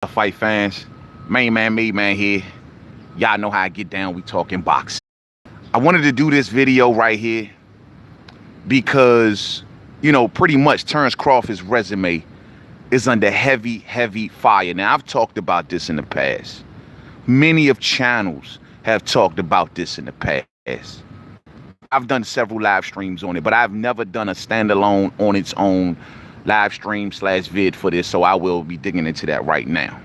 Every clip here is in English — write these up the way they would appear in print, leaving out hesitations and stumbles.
Fight fans? Main man, made man here. Y'all know how I get down. We talking boxing. I wanted to do this video right here because, pretty much Terance Crawford's resume is under heavy fire. Now, I've talked about this in the past. Many of channels have talked about this in the past. I've done several live streams on it, but I've never done a standalone on its own live stream / vid for this, so I will be digging into that right now.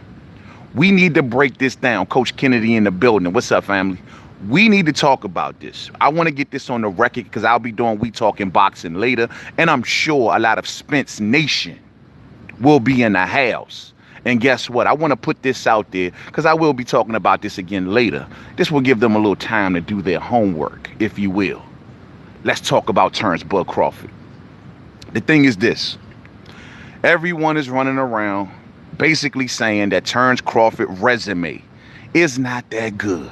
We need to break this down. Coach Kennedy in the building. What's up, family? We need to talk about this. I want to get this on the record because I'll be doing We Talking Boxing later, and I'm sure a lot of Spence Nation will be in the house. And guess what? I want to put this out there because I will be talking about this again later. This will give them a little time to do their homework, if you will. Let's talk about Terance Bud Crawford. The thing is this. Everyone is running around basically saying that Terance Crawford resume is not that good.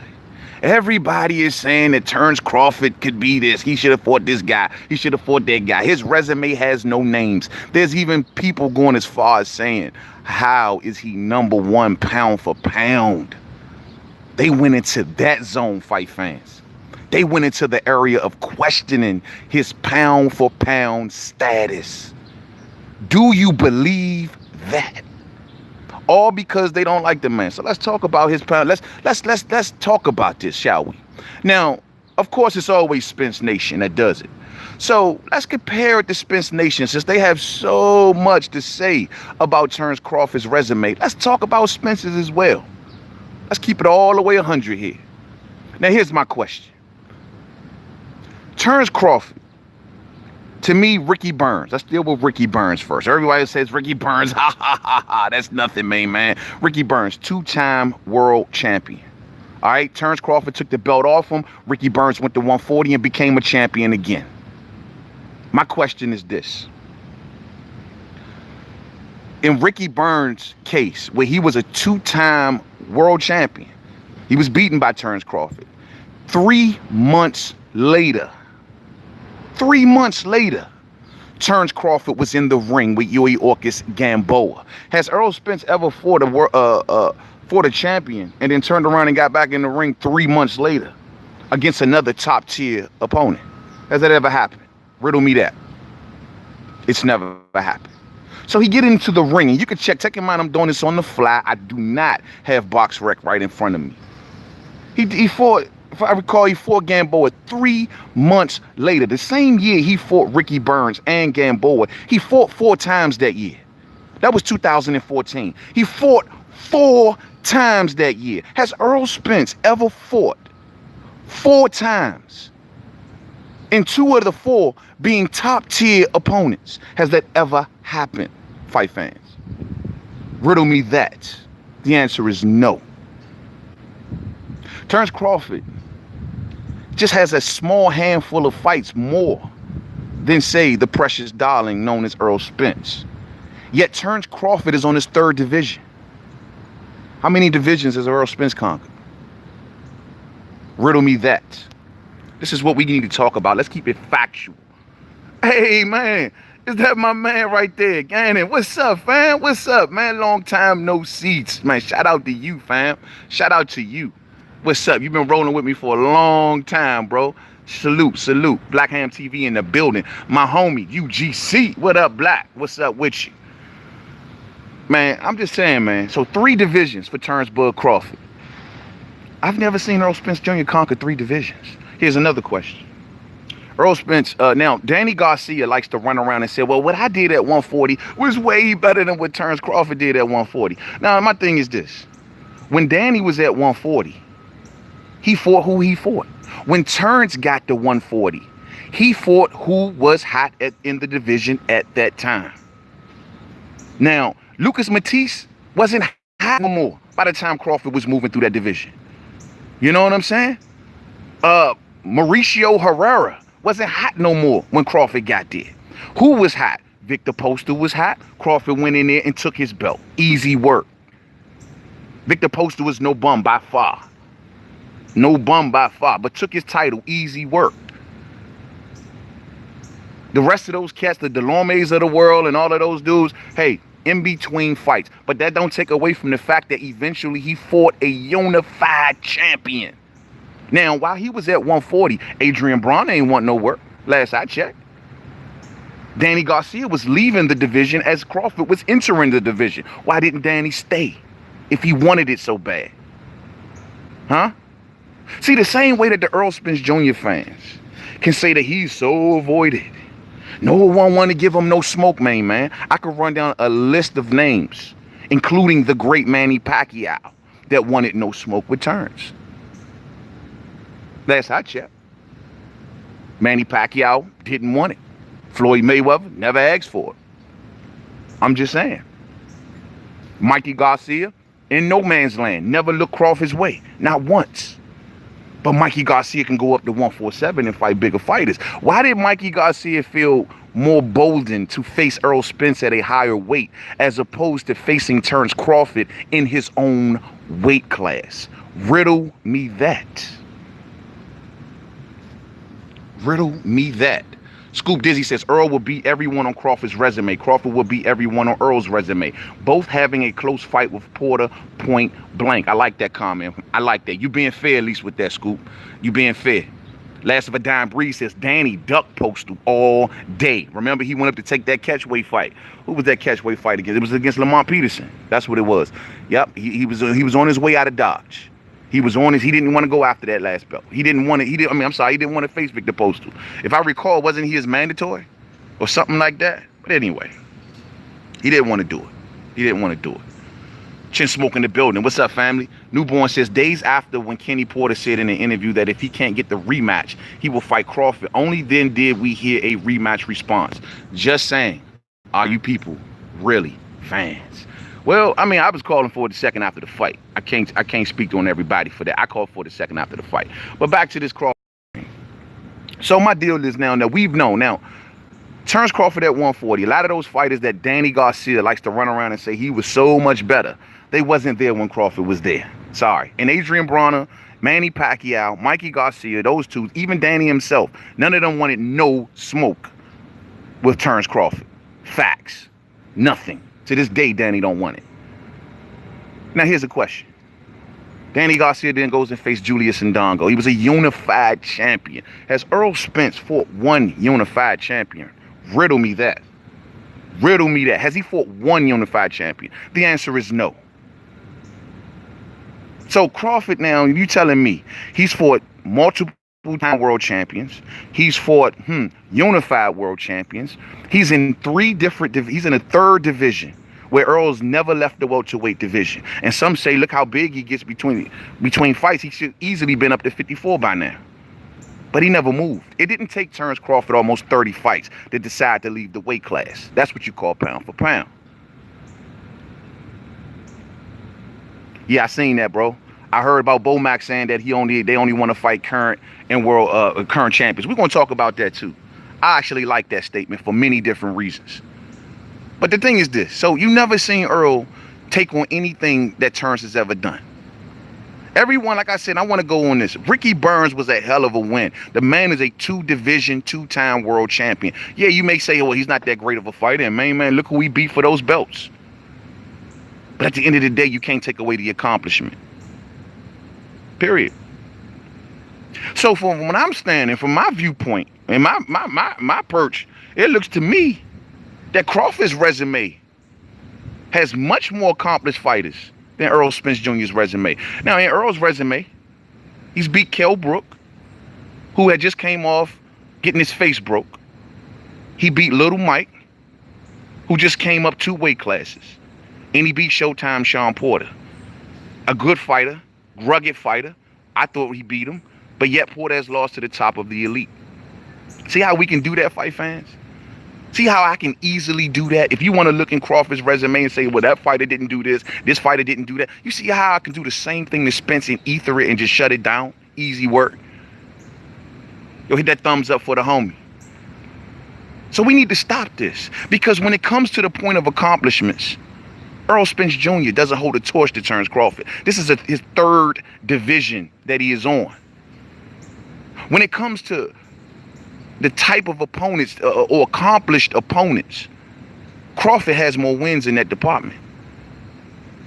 Everybody is saying that Terance Crawford could be this. He should have fought this guy. He should have fought that guy. His resume has no names. There's even people going as far as saying, how is he #1 pound for pound? They went into that zone, fight fans. They went into the area of questioning his pound for pound status. Do you believe that? All because they don't like the man. So let's talk about his pound. Let's talk about this, shall we? Now, of course, it's always Spence Nation that does it. So let's compare it to Spence Nation since they have so much to say about Terance Crawford's resume. Let's talk about Spence's as well. Let's keep it all the way 100 here. Now, here's my question. Terance Crawford. To me, Ricky Burns. Let's deal with Ricky Burns first. Everybody says Ricky Burns, ha, ha, ha, ha. That's nothing, man. Ricky Burns, 2-time world champion. All right, Terance Crawford took the belt off him. Ricky Burns went to 140 and became a champion again. My question is this. In Ricky Burns' case, where he was a 2-time world champion, he was beaten by Terance Crawford. 3 months later, Terance Crawford was in the ring with Yorkis Gamboa. Has Errol Spence ever fought a champion and then turned around and got back in the ring 3 months later against another top-tier opponent? Has that ever happened? Riddle me that. It's never happened. So he get into the ring, and you can check in mind I'm doing this on the fly. I do not have box rec right in front of me. He fought... If I recall, he fought Gamboa 3 months later. The same year he fought Ricky Burns and Gamboa. He fought 4 times that year. That was 2014. He fought 4 times that year. Has Errol Spence ever fought 4 times? And 2 of the 4 being top-tier opponents. Has that ever happened, fight fans? Riddle me that. The answer is no. Terance Crawford just has a small handful of fights more than, say, the precious darling known as Errol Spence. Yet Terance Crawford is on his 3rd division. How many divisions has Errol Spence conquered? Riddle me that. This is what we need to talk about. Let's keep it factual. Hey, man, is that my man right there, Gannon? What's up, fam? What's up, man? Long time no see, man. Shout out to you, fam. Shout out to you. What's up? You've been rolling with me for a long time, bro. Salute. Black Ham TV in the building. My homie, UGC. What up, Black? What's up with you? Man, I'm just saying, man. So 3 divisions for Terance Bud Crawford. I've never seen Errol Spence Jr. conquer 3 divisions. Here's another question. Errol Spence, now, Danny Garcia likes to run around and say, well, what I did at 140 was way better than what Terance Crawford did at 140. Now, my thing is this. When Danny was at 140, he fought who he fought. When Terance got to 140, he fought who was hot in the division at that time. Now, Lucas Matisse wasn't hot no more by the time Crawford was moving through that division. You know what I'm saying? Mauricio Herrera wasn't hot no more when Crawford got there. Who was hot? Victor Postol was hot. Crawford went in there and took his belt. Easy work. Victor Postol was no bum by far. But took his title. Easy work. The rest of those cats, the Delormes of the world and all of those dudes, hey, in between fights. But that don't take away from the fact that eventually he fought a unified champion. Now, while he was at 140, Adrien Branagh ain't want no work, last I checked. Danny Garcia was leaving the division as Crawford was entering the division. Why didn't Danny stay if he wanted it so bad? Huh? See, the same way that the Earl Spence Jr. fans can say that he's so avoided. No one want to give him no smoke, man. I could run down a list of names, including the great Manny Pacquiao, that wanted no smoke with Terance. Last I checked. Manny Pacquiao didn't want it. Floyd Mayweather never asked for it. I'm just saying. Mikey Garcia, in no man's land, never looked Crawford's way, not once. But Mikey Garcia can go up to 147 and fight bigger fighters. Why did Mikey Garcia feel more boldened to face Earl Spence at a higher weight as opposed to facing Terance Crawford in his own weight class? Riddle me that. Riddle me that. Scoop Dizzy says Earl will beat everyone on Crawford's resume. Crawford will beat everyone on Earl's resume. Both having a close fight with Porter point blank. I like that comment. I like that. You being fair at least with that, Scoop. You being fair. Last of a Dime Breeze says Danny duck posted all day. Remember he went up to take that catchweight fight. Who was that catchweight fight against? It was against Lamont Peterson. That's what it was. Yep. He was on his way out of Dodge. He didn't want to go after that last belt. He didn't want to, he didn't want to face Victor Postal. If I recall, wasn't he his mandatory? Or something like that? But anyway, he didn't want to do it. He didn't want to do it. Chin Smoke in the building. What's up, family? Newborn says, days after when Kenny Porter said in an interview that if he can't get the rematch, he will fight Crawford. Only then did we hear a rematch response. Just saying, are you people really fans? Well, I was calling for it the second after the fight. I can't speak on everybody for that. I called for the second after the fight. But back to this Crawford thing. So my deal is now that we've known. Now, Terance Crawford at 140. A lot of those fighters that Danny Garcia likes to run around and say he was so much better, they wasn't there when Crawford was there. Sorry. And Adrien Branagh, Manny Pacquiao, Mikey Garcia, those two, even Danny himself, none of them wanted no smoke with Terance Crawford. Facts. Nothing. To this day, Danny don't want it. Now, here's a question. Danny Garcia then goes and faced Julius Ndongo. He was a unified champion. Has Earl Spence fought one unified champion? Riddle me that. Riddle me that. Has he fought one unified champion? The answer is no. So Crawford now, you telling me he's fought multiple time world champions. He's fought unified world champions. He's in he's in a third division where Earl's never left the welterweight division. And some say, look how big he gets between fights. He should easily been up to 54 by now. But he never moved. It didn't take Terance Crawford almost 30 fights to decide to leave the weight class. That's what you call pound for pound. Yeah, I seen that, bro. I heard about Bo Mack saying that they only want to fight current champions. We're going to talk about that too. I actually like that statement for many different reasons. But the thing is this. So you never seen Earl take on anything that Terance has ever done. Everyone, like I said, I want to go on this. Ricky Burns was a hell of a win. The man is a two-time world champion. Yeah, you may say, well, he's not that great of a fighter. And man, look who he beat for those belts. But at the end of the day, you can't take away the accomplishment. Period. So from when I'm standing, from my viewpoint and my perch, it looks to me that Crawford's resume has much more accomplished fighters than Earl Spence Jr.'s resume. Now, in Earl's resume, he's beat Kell Brook, who had just came off getting his face broke. He beat Little Mike, who just came up 2 weight classes. And he beat Showtime Sean Porter. A good fighter, rugged fighter. I thought he beat him, but yet Porter has lost to the top of the elite. See how we can do that, fight fans? See how I can easily do that? If you want to look in Crawford's resume and say, well, that fighter didn't do this fighter didn't do that. You see how I can do the same thing to Spence and ether it and just shut it down? Easy work. Yo, hit that thumbs up for the homie. So we need to stop this, because when it comes to the point of accomplishments, Earl Spence Jr. doesn't hold a torch to Terance Crawford. This is his third division that he is on. When it comes to the type of opponents or accomplished opponents Crawford has more wins in that department.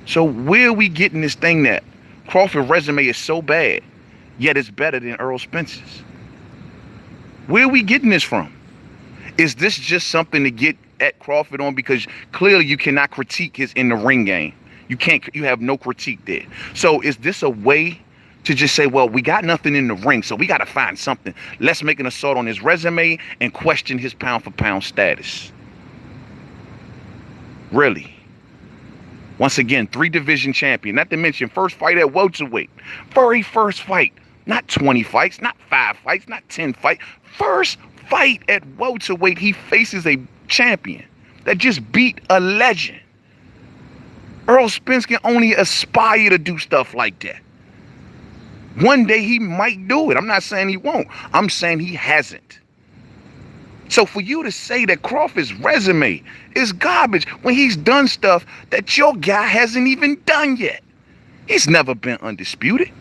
So where are we getting this thing that Crawford's resume is so bad, yet it's better than Errol Spence's? Where are we getting this from? Is this just something to get at Crawford on? Because clearly you cannot critique his in the ring game. You have no critique there. So is this a way to just say, well, we got nothing in the ring, so we got to find something. Let's make an assault on his resume and question his pound for pound status. Really? Once again, 3-division champion, not to mention first fight at welterweight. Very first fight. Not 20 fights, not 5 fights, not 10 fights. First fight at welterweight, he faces a champion that just beat a legend. Errol Spence can only aspire to do stuff like that. One day he might do it. I'm not saying he won't. I'm saying he hasn't. So for you to say that Crawford's resume is garbage when he's done stuff that your guy hasn't even done yet. He's never been undisputed.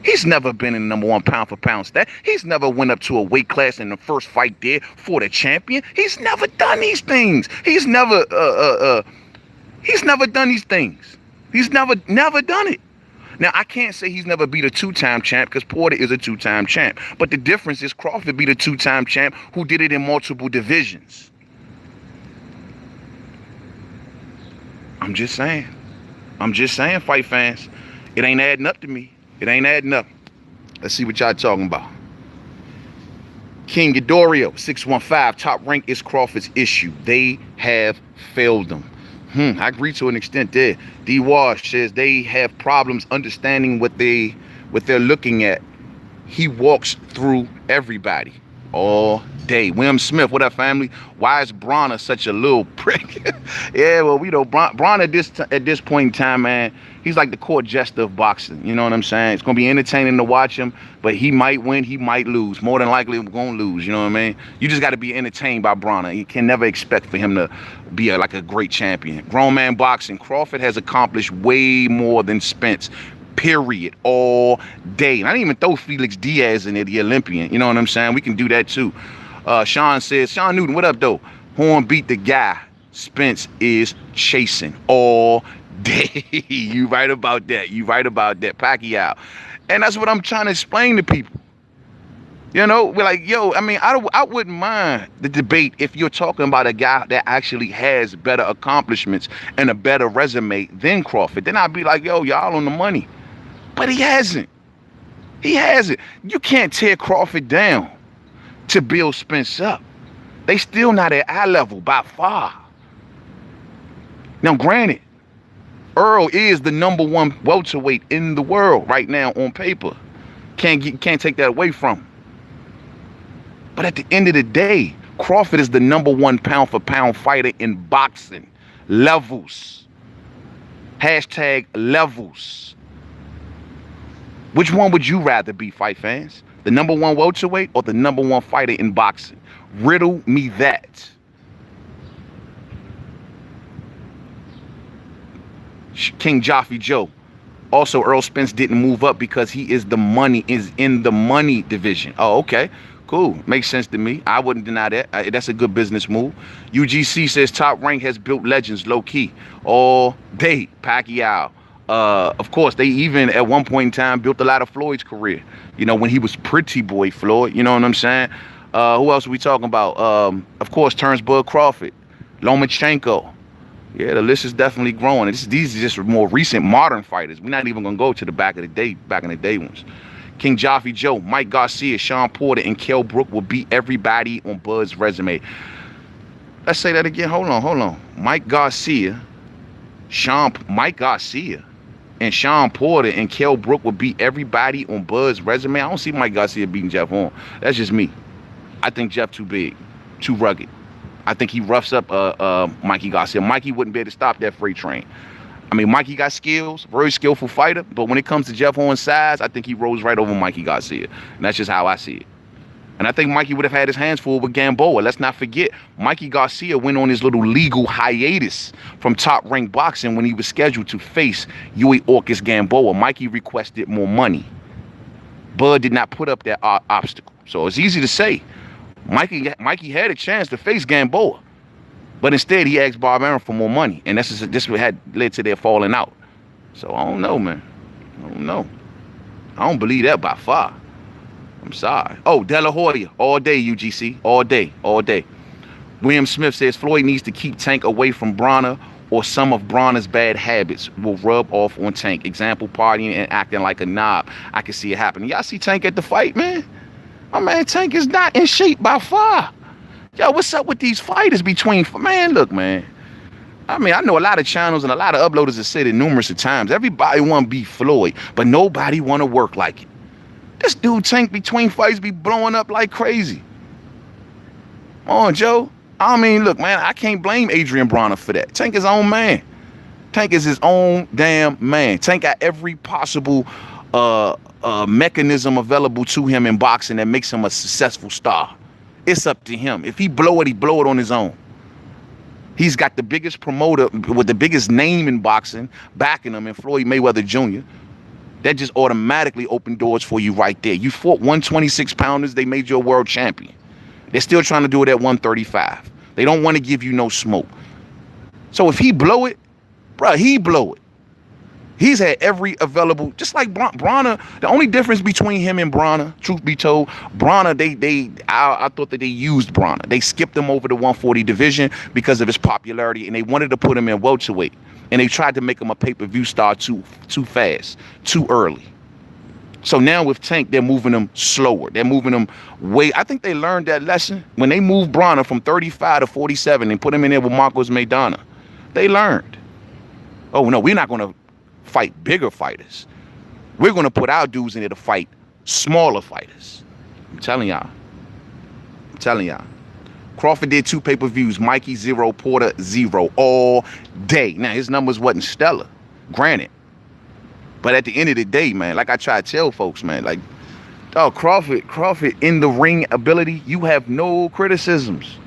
He's never been in the #1 pound for pound stat. He's never went up to a weight class in the first fight there for the champion. He's never done these things. He's never done these things. He's never done it. Now, I can't say he's never beat a 2-time champ because Porter is a 2-time champ. But the difference is Crawford beat a 2-time champ who did it in multiple divisions. I'm just saying, fight fans. It ain't adding up to me. It ain't adding up. Let's see what y'all talking about. King Gadorio, 615. Top rank is Crawford's issue. They have failed him. I agree to an extent there. D. Wash says they have problems understanding what they're looking at. He walks through everybody all day. William Smith, what up, family? Why is Branagh such a little prick? Yeah, well, we know Branagh at this point in time, man, he's like the court jester of boxing. You know what I'm saying? It's going to be entertaining to watch him, but he might win, he might lose. More than likely, we're going to lose. You know what I mean? You just got to be entertained by Branagh. You can never expect for him to be like a great champion. Grown man boxing. Crawford has accomplished way more than Spence. Period. All day. And I didn't even throw Felix Diaz in there, the Olympian. You know what I'm saying? We can do that too. Sean says, Sean Newton, what up, though? Horn beat the guy Spence is chasing all day. You right about that. You right about that. Pacquiao. And that's what I'm trying to explain to people. You know, we're like, yo, I mean, I wouldn't mind the debate if you're talking about a guy that actually has better accomplishments and a better resume than Crawford. Then I'd be like, yo, y'all on the money. But he hasn't. He hasn't. You can't tear Crawford down to build Spence up. They still not at eye level by far. Now, granted, Earl is the #1 welterweight in the world right now on paper. Can't take that away from him. But at the end of the day, Crawford is the #1 pound for pound fighter in boxing. Levels. Hashtag levels. Which one would you rather be, fight fans? The #1 welterweight or the #1 fighter in boxing? Riddle me that. King Jaffe Joe. Also, Earl Spence didn't move up because he is in the money division. Oh, okay. Cool. Makes sense to me. I wouldn't deny that. That's a good business move. UGC says Top Rank has built legends low key all day. Pacquiao. Of course, they even at one point in time built a lot of Floyd's career. You know, when he was Pretty Boy Floyd. You know what I'm saying? Who else are we talking about? Of course, Terance Crawford. Lomachenko. Yeah, the list is definitely growing. These are just more recent modern fighters. We're not even going to go to the back in the day ones. King Jaffe Joe, Mike Garcia, Sean Porter, and Kell Brook will beat everybody on Bud's resume. Let's say that again. Hold on. Mike Garcia, and Sean Porter and Kell Brook will beat everybody on Bud's resume. I don't see Mike Garcia beating Jeff Horn. That's just me. I think Jeff too big, too rugged. I think he roughs up Mikey Garcia. Mikey wouldn't be able to stop that freight train. I mean, Mikey got skills, very skillful fighter, but when it comes to Jeff Horn's size, I think he rolls right over Mikey Garcia. And that's just how I see it. And I think Mikey would have had his hands full with Gamboa. Let's not forget, Mikey Garcia went on his little legal hiatus from Top Rank Boxing when he was scheduled to face Yui Orcus Gamboa. Mikey requested more money. Bud did not put up that obstacle. So it's easy to say, Mikey had a chance to face Gamboa. But instead, he asked Barbarian for more money, and this had led to their falling out. So I don't know, man. I don't know. I don't believe that by far. I'm sorry. Oh, De La Hoya, all day, UGC, all day, all day. William Smith says Floyd needs to keep Tank away from Branagh, or some of Branagh's bad habits will rub off on Tank. Example, partying and acting like a knob. I can see it happening. Y'all see Tank at the fight, man? My man Tank is not in shape by far. Yo, what's up with these fighters between... Man, look, man. I mean, I know a lot of channels and a lot of uploaders have said it numerous of times. Everybody want to be Floyd, but nobody want to work like it. This dude Tank between fights be blowing up like crazy. On, Joe. I mean, look, man, I can't blame Adrien Branagh for that. Tank is his own man. Tank is his own damn man. Tank got every possible mechanism available to him in boxing that makes him a successful star. It's up to him. If he blow it, he blow it on his own. He's got the biggest promoter with the biggest name in boxing backing him in Floyd Mayweather Jr. That just automatically opened doors for you right there. You fought 126 pounders. They made you a world champion. They're still trying to do it at 135. They don't want to give you no smoke. So if he blow it, bro, he blow it. He's had every available, just like Branagh. The only difference between him and Branagh, truth be told, Branagh, I thought that they used Branagh. They skipped him over the 140 division because of his popularity, and they wanted to put him in welterweight. And they tried to make him a pay-per-view star too fast, too early. So now with Tank, they're moving him slower. They're moving him way. I think they learned that lesson when they moved Branagh from 35 to 47 and put him in there with Marcos Maidana. They learned. Oh no, we're not going to fight bigger fighters. We're going to put our dudes in there to fight smaller fighters. I'm telling y'all. I'm telling y'all. Crawford did 2 pay-per-views. Mikey 0, Porter 0 all day. Now his numbers wasn't stellar, granted. But at the end of the day, man, like I try to tell folks, man, like, oh, Crawford in the ring ability, you have no criticisms.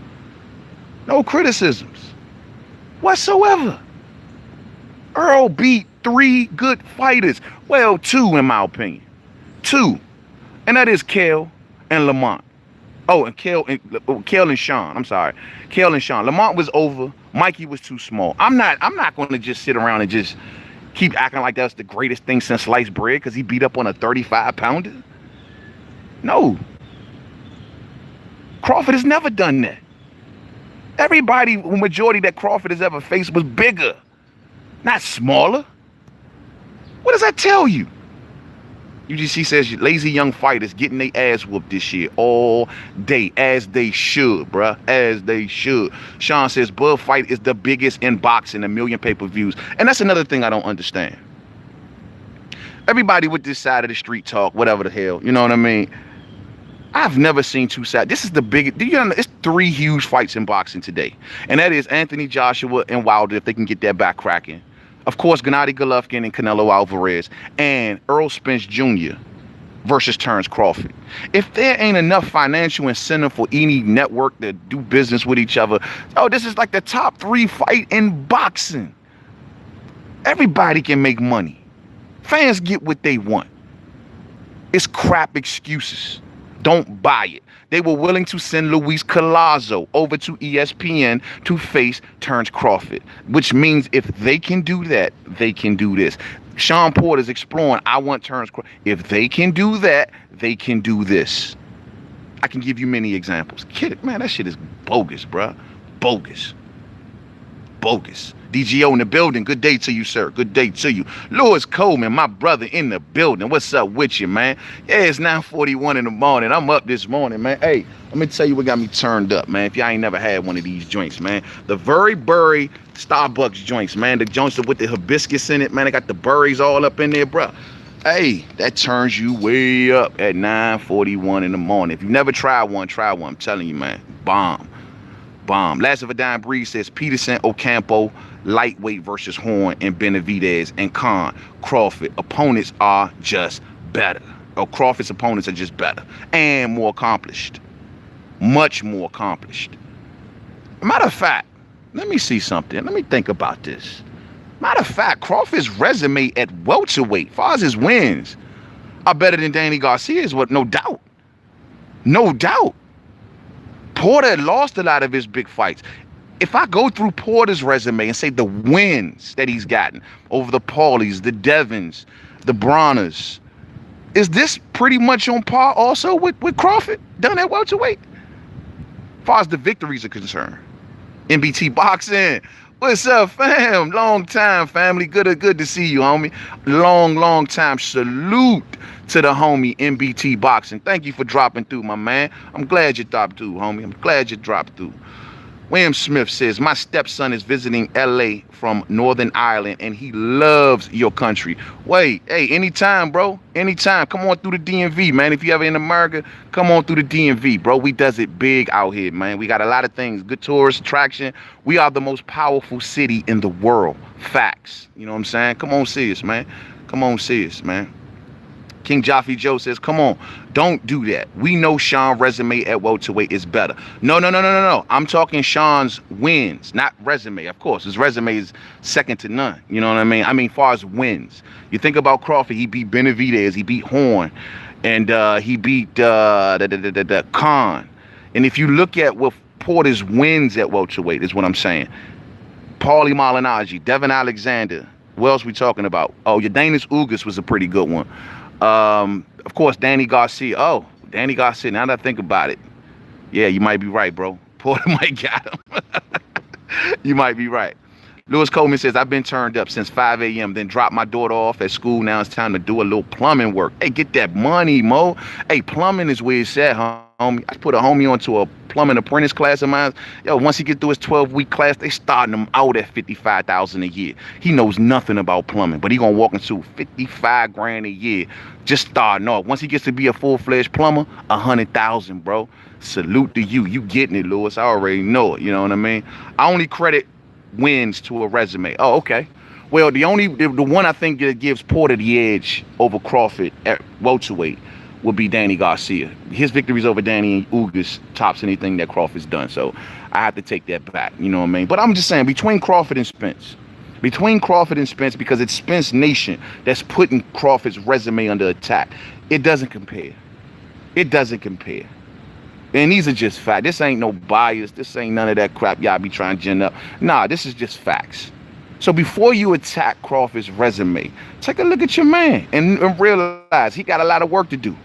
No criticisms whatsoever. Earl beat 3 good fighters. Well, 2 in my opinion. 2. And that is Kale and Lamont. Oh, and Kale and Sean. I'm sorry. Kale and Sean. Lamont was over. Mikey was too small. I'm not going to just sit around and just keep acting like that's the greatest thing since sliced bread because he beat up on a 35-pounder. No. Crawford has never done that. Everybody, the majority that Crawford has ever faced was bigger, not smaller. What does that tell you? UGC says lazy young fighters getting their ass whooped this year all day, as they should, bruh, as they should. Sean says Bud fight is the biggest in boxing, 1 million pay-per-views. And that's another thing I don't understand. Everybody with this side of the street talk, whatever the hell, you know what I mean? I've never seen 2 sides. This is the biggest. It's 3 huge fights in boxing today. And that is Anthony Joshua and Wilder, if they can get that back cracking. Of course, Gennady Golovkin and Canelo Alvarez, and Errol Spence Jr. versus Terance Crawford. If there ain't enough financial incentive for any network to do business with each other, oh, this is like the top 3 fight in boxing. Everybody can make money. Fans get what they want. It's crap excuses. Don't buy it. They were willing to send Luis Collazo over to ESPN to face Terance Crawford, which means if they can do that, they can do this. Sean Porter's exploring, I want Terance Crawford. If they can do that, they can do this. I can give you many examples. Kid it, man, that shit is bogus, bruh. Bogus. Bogus. DGO in the building. Good day to you, sir. Good day to you. Lewis Coleman, my brother in the building. What's up with you, man? Yeah, it's 9:41 in the morning. I'm up this morning, man. Hey, let me tell you what got me turned up, man. If y'all ain't never had one of these joints, man. The Very Burry Starbucks joints, man. The joints with the hibiscus in it, man. They got the berries all up in there, bro. Hey, that turns you way up at 9:41 in the morning. If you've never tried one, try one. I'm telling you, man. Bomb. Last of a Dying Breed says Peterson, Ocampo, lightweight versus Horn and Benavidez and Khan. Crawford opponents are just better. Crawford's opponents are just better and more accomplished. Much more accomplished. Matter of fact, let me see something. Let me think about this. Matter of fact, Crawford's resume at welterweight, as far as his wins, are better than Danny Garcia's, no doubt. No doubt. Porter lost a lot of his big fights. if I go through Porter's resume and say the wins that he's gotten over the Paulies, the Devins, the Braunas, is this pretty much on par also with Crawford done at welterweight? As far as the victories are concerned. MBT Boxing, what's up, fam? Long time, family. Good to see you, homie. Long time. Salute to the homie MBT Boxing. Thank you for dropping through, my man. I'm glad you dropped through, homie. I'm glad you dropped through. William Smith says, my stepson is visiting LA from Northern Ireland and he loves your country. Wait, hey, anytime, bro. Anytime. Come on through the DMV, man. If you ever in America, come on through the DMV, bro. We does it big out here, man. We got a lot of things. Good tourist attraction. We are the most powerful city in the world. Facts. You know what I'm saying? Come on, see us, man. Come on, see us, man. King Jaffe Joe says, come on, don't do that. We know Sean's resume at welterweight is better. No. I'm talking Sean's wins, not resume. Of course, his resume is second to none. You know what I mean? I mean, far as wins. You think about Crawford, he beat Benavidez, he beat Horn, and he beat the Khan. And if you look at what Porter's wins at welterweight is what I'm saying. Paulie Malignaggi, Devin Alexander. What else we talking about? Oh, Yordenis Ugas was a pretty good one. Of course, Danny Garcia. Oh, Danny Garcia. Now that I think about it, yeah, you might be right, bro. Porter might got him. You might be right. Lewis Coleman says, I've been turned up since 5 a.m., then dropped my daughter off at school. Now it's time to do a little plumbing work. Hey, get that money, Mo. Hey, plumbing is where it's at, homie. I put a homie onto a plumbing apprentice class of mine. Yo, once he get through his 12-week class, they starting him out at $55,000 a year. He knows nothing about plumbing, but he gonna walk into $55,000 a year just starting off. Once he gets to be a full-fledged plumber, $100,000, bro. Salute to you. You getting it, Lewis. I already know it. You know what I mean? I only credit wins to a resume. Oh, okay. Well, the one I think that gives Porter the edge over Crawford at welterweight would be Danny Garcia. His victories over Danny Ugas tops anything that Crawford's done. So I have to take that back. You know what I mean? But I'm just saying, between Crawford and Spence, because it's Spence Nation that's putting Crawford's resume under attack, it doesn't compare. It doesn't compare. And these are just facts. This ain't no bias. This ain't none of that crap y'all be trying to gin up. Nah, this is just facts. So before you attack Crawford's resume, take a look at your man and realize he got a lot of work to do.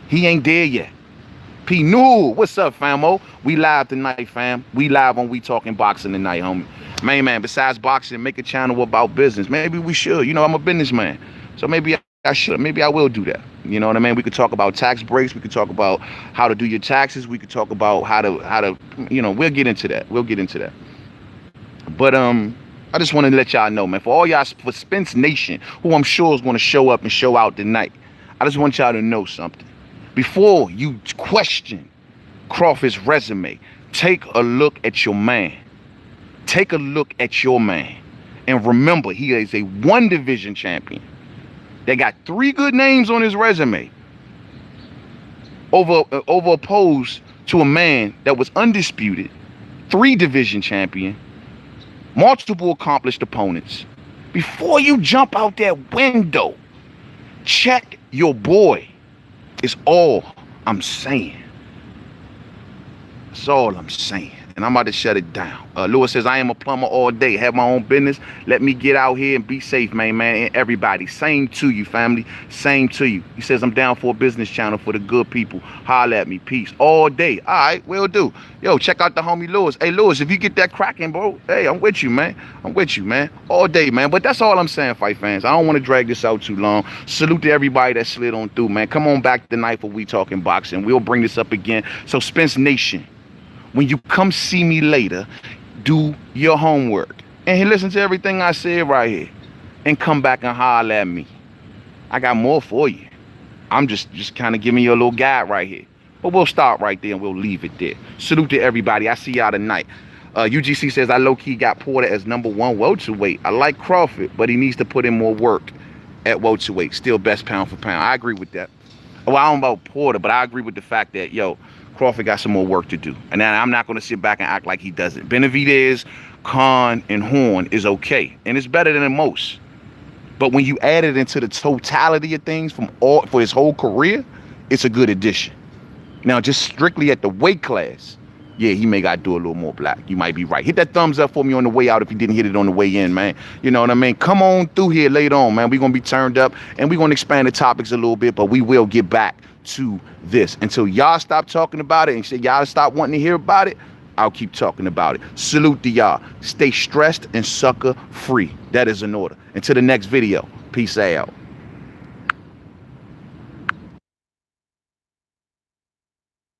He ain't there yet. P. Newell, what's up, famo? We live tonight, fam. We live on We Talking Boxing tonight, homie. Man, besides boxing, make a channel about business. Maybe we should. You know, I'm a businessman. So maybe I should. Maybe I will do that. You know what I mean? We could talk about tax breaks. We could talk about how to do your taxes. We could talk about how to, you know, we'll get into that. But I just want to let y'all know, man, for all y'all, for Spence Nation, who I'm sure is going to show up and show out tonight, I just want y'all to know something. Before you question Crawford's resume, take a look at your man. Take a look at your man. And remember, he is a one division champion. They got 3 good names on his resume over opposed to a man that was undisputed, 3 division champion, multiple accomplished opponents. Before you jump out that window, check your boy. It's all I'm saying. That's all I'm saying. And I'm about to shut it down. Lewis says, I am a plumber all day. Have my own business. Let me get out here and be safe, man. And everybody. Same to you, family. Same to you. He says, I'm down for a business channel for the good people. Holla at me. Peace. All day. All right, will do. Yo, check out the homie Lewis. Hey, Lewis, if you get that cracking, bro, hey, I'm with you, man. I'm with you, man. All day, man. But that's all I'm saying, fight fans. I don't want to drag this out too long. Salute to everybody that slid on through, man. Come on back tonight for We Talking Boxing. We'll bring this up again. So, Spence Nation, when you come see me later, do your homework and listen to everything I said right here and come back and holler at me. I got more for you. I'm just kind of giving you a little guide right here. But we'll start right there and we'll leave it there. Salute to everybody. I see y'all tonight. UGC says, I low-key got Porter as #1 welterweight. I like Crawford, but he needs to put in more work at welterweight. Still best pound for pound. I agree with that. Well, I don't know about Porter, but I agree with the fact that, yo, Crawford got some more work to do. And I'm not going to sit back and act like he doesn't. Benavidez, Khan, and Horn is okay. And it's better than most. But when you add it into the totality of things for his whole career, it's a good addition. Now, just strictly at the weight class, yeah, he may got to do a little more black. You might be right. Hit that thumbs up for me on the way out if you didn't hit it on the way in, man. You know what I mean? Come on through here later on, man. We're going to be turned up, and we're going to expand the topics a little bit, but we will get back to this. Until y'all stop talking about it and say y'all stop wanting to hear about it, I'll keep talking about it. Salute to y'all. Stay stressed and sucker free. That is an order. Until the next video. Peace out.